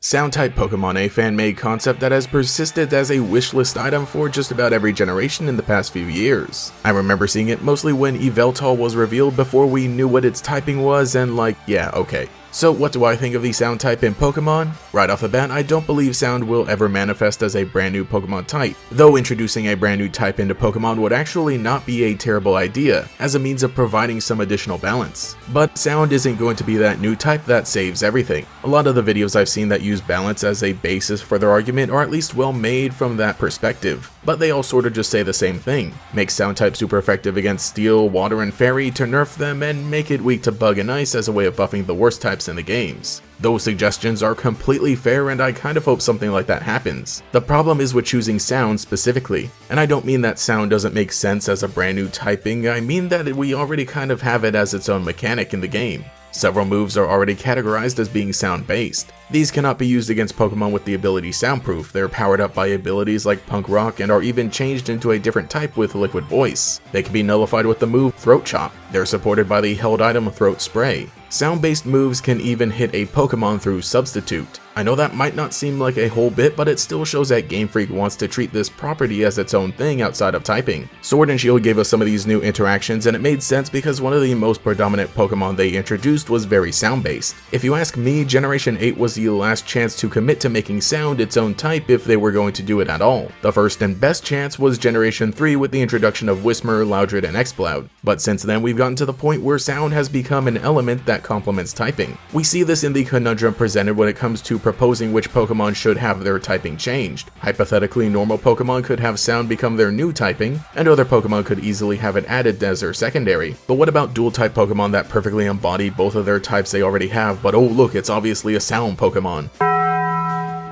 Sound type Pokemon, a fan-made concept that has persisted as a wishlist item for just about every generation in the past few years. I remember seeing it mostly when Yveltal was revealed before we knew what its typing was, and like, yeah, okay. So what do I think of the sound type in Pokemon? Right off the bat, I don't believe sound will ever manifest as a brand new Pokemon type, though introducing a brand new type into Pokemon would actually not be a terrible idea, as a means of providing some additional balance. But sound isn't going to be that new type that saves everything. A lot of the videos I've seen that use balance as a basis for their argument are at least well made from that perspective, but they all sort of just say the same thing. Make sound type super effective against Steel, Water, and Fairy to nerf them, and make it weak to Bug and Ice as a way of buffing the worst types in the games. Those suggestions are completely fair, and I kind of hope something like that happens. The problem is with choosing sound specifically, and I don't mean that sound doesn't make sense as a brand new typing, I mean that we already kind of have it as its own mechanic in the game. Several moves are already categorized as being sound-based. These cannot be used against Pokemon with the ability Soundproof. They're powered up by abilities like Punk Rock and are even changed into a different type with Liquid Voice. They can be nullified with the move Throat Chop. They're supported by the held item Throat Spray. Sound-based moves can even hit a Pokemon through Substitute. I know that might not seem like a whole bit, but it still shows that Game Freak wants to treat this property as its own thing outside of typing. Sword and Shield gave us some of these new interactions, and it made sense because one of the most predominant Pokemon they introduced was very sound-based. If you ask me, Generation 8 was the last chance to commit to making sound its own type if they were going to do it at all. The first and best chance was Generation 3 with the introduction of Whismur, Loudred, and Exploud. But since then we've gotten to the point where sound has become an element that complements typing. We see this in the conundrum presented when it comes to proposing which Pokemon should have their typing changed. Hypothetically, normal Pokemon could have sound become their new typing, and other Pokemon could easily have it added as their secondary. But what about dual type Pokemon that perfectly embody both of their types they already have, but oh look, it's obviously a sound Pokemon?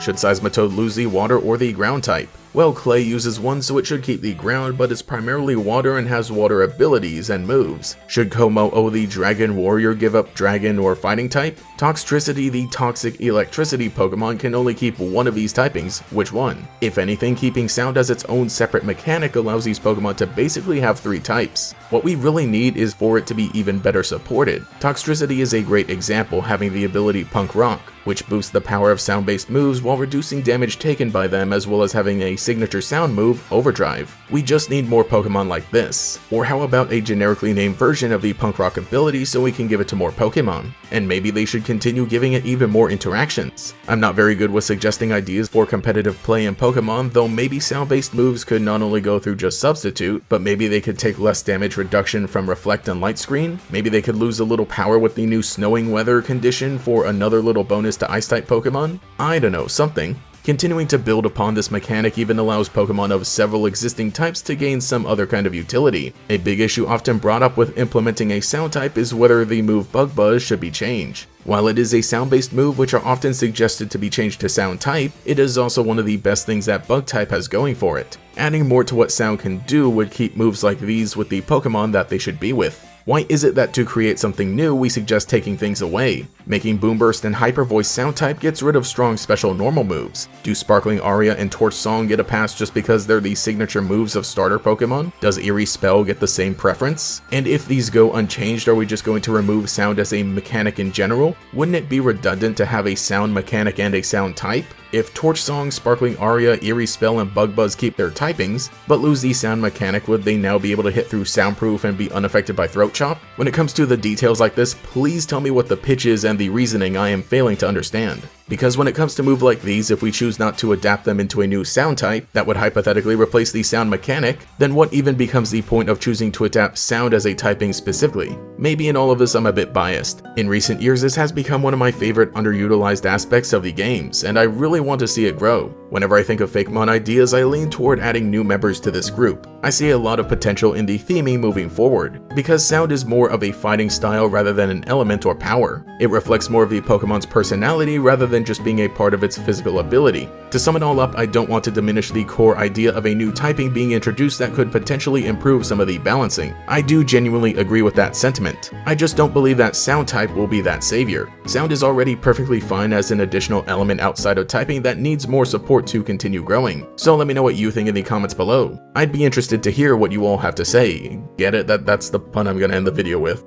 Should Seismitoad lose the water or the ground type? Well, Clay uses one, so it should keep the ground, but it's primarily water and has water abilities and moves. Should Komo-o the Dragon Warrior give up dragon or fighting type? Toxtricity, the toxic electricity Pokemon, can only keep one of these typings. Which one? If anything, keeping sound as its own separate mechanic allows these Pokemon to basically have 3 types. What we really need is for it to be even better supported. Toxtricity is a great example, having the ability Punk Rock, which boosts the power of sound-based moves while reducing damage taken by them, as well as having a signature sound move, Overdrive. We just need more Pokemon like this. Or how about a generically named version of the Punk Rock ability so we can give it to more Pokemon? And maybe they should continue giving it even more interactions. I'm not very good with suggesting ideas for competitive play in Pokemon, though maybe sound-based moves could not only go through just Substitute, but maybe they could take less damage reduction from Reflect and Light Screen. Maybe they could lose a little power with the new snowing weather condition for another little bonus to Ice-type Pokemon? I don't know, something. Continuing to build upon this mechanic even allows Pokemon of several existing types to gain some other kind of utility. A big issue often brought up with implementing a sound type is whether the move Bug Buzz should be changed. While it is a sound-based move which are often suggested to be changed to sound type, it is also one of the best things that Bug type has going for it. Adding more to what sound can do would keep moves like these with the Pokemon that they should be with. Why is it that to create something new, we suggest taking things away? Making Boomburst and Hyper Voice sound type gets rid of strong special normal moves. Do Sparkling Aria and Torch Song get a pass just because they're the signature moves of starter Pokemon? Does Eerie Spell get the same preference? And if these go unchanged, are we just going to remove sound as a mechanic in general? Wouldn't it be redundant to have a sound mechanic and a sound type? If Torch Song, Sparkling Aria, Eerie Spell, and Bug Buzz keep their typings, but lose the sound mechanic, would they now be able to hit through Soundproof and be unaffected by Throat Chop? When it comes to the details like this, please tell me what the pitch is and the reasoning I am failing to understand. Because when it comes to moves like these, if we choose not to adapt them into a new sound type that would hypothetically replace the sound mechanic, then what even becomes the point of choosing to adapt sound as a typing specifically? Maybe in all of this I'm a bit biased. In recent years, this has become one of my favorite underutilized aspects of the games, and I really want to see it grow. Whenever I think of Fakemon ideas, I lean toward adding new members to this group. I see a lot of potential in the theming moving forward, because sound is more of a fighting style rather than an element or power. It reflects more of the Pokemon's personality rather than just being a part of its physical ability. To sum it all up, I don't want to diminish the core idea of a new typing being introduced that could potentially improve some of the balancing. I do genuinely agree with that sentiment. I just don't believe that sound type will be that savior. Sound is already perfectly fine as an additional element outside of typing that needs more support to continue growing. So let me know what you think in the comments below. I'd be interested to hear what you all have to say. Get it? That's the pun I'm gonna end the video with.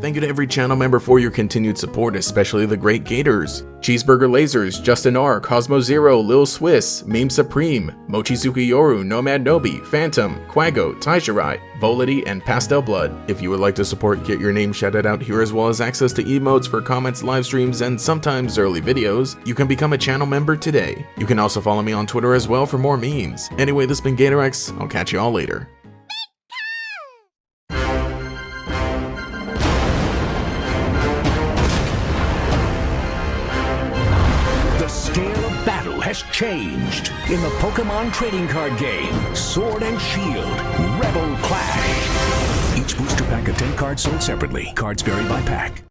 Thank you to every channel member for your continued support, especially the Great Gators, Cheeseburger Lasers, Justin R, Cosmo Zero, Lil Swiss, Meme Supreme, Mochizuki Yoru, Nomad Nobi, Phantom, Quago, Taishirai, Volity, and Pastel Blood. If you would like to support, get your name shouted out here as well as access to emotes for comments, live streams, and sometimes early videos, you can become a channel member today. You can also follow me on Twitter as well for more memes. Anyway, this has been GatorX. I'll catch you all later. Battle has changed in the Pokémon trading card game, Sword and Shield, Rebel Clash. Each booster pack of 10 cards sold separately. Cards vary by pack.